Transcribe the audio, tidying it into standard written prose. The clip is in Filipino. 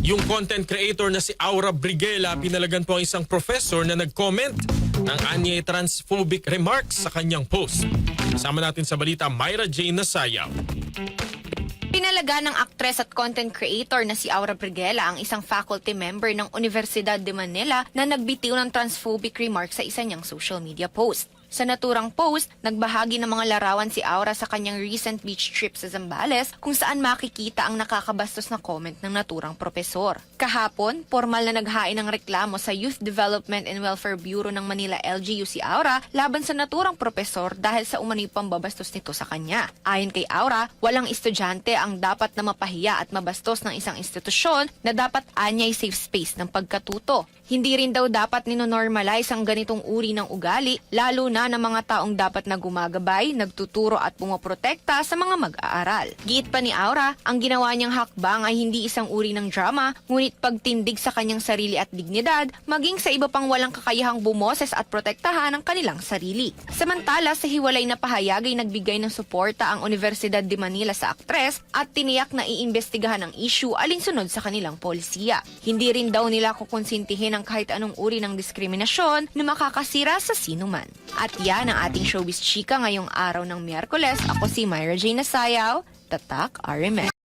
Yung content creator na si Aura Briguela, pinalagan po ang isang professor na nag-comment ng anyay transphobic remarks sa kanyang post. Kasama natin sa balita, Myra Jane Nasayaw. Pinalaga ng aktres at content creator na si Aura Briguela ang isang faculty member ng Universidad de Manila na nagbitiw ng transphobic remarks sa isa niyang social media post. Sa naturang post, nagbahagi ng mga larawan si Aura sa kanyang recent beach trip sa Zambales kung saan makikita ang nakakabastos na comment ng naturang propesor. Kahapon, formal na naghain ng reklamo sa Youth Development and Welfare Bureau ng Manila LGU si Aura laban sa naturang propesor dahil sa umano'y pambabastos nito sa kanya. Ayon kay Aura, walang estudyante ang dapat na mapahiya at mabastos ng isang institusyon na dapat anyay safe space ng pagkatuto. Hindi rin daw dapat ninonormalize ang ganitong uri ng ugali, lalo na ng mga taong dapat na gumagabay, nagtuturo at pumoprotekta sa mga mag-aaral. Giit pa ni Aura, ang ginawa niyang hakbang ay hindi isang uri ng drama, ngunit pagtindig sa kanyang sarili at dignidad, maging sa iba pang walang kakayahang bumoses at protektahan ang kanilang sarili. Samantala, sa hiwalay na pahayag ay nagbigay ng suporta ang Universidad de Manila sa aktres at tiniyak na iimbestigahan ang issue alinsunod sa kanilang polisiya. Hindi rin daw nila kukonsintihin ang kahit anong uri ng diskriminasyon na makakasira sa sinuman. At yan ang ating showbiz chika ngayong araw ng Miyerkules. Ako si Myra Jane Nasayaw, Tatak RMN.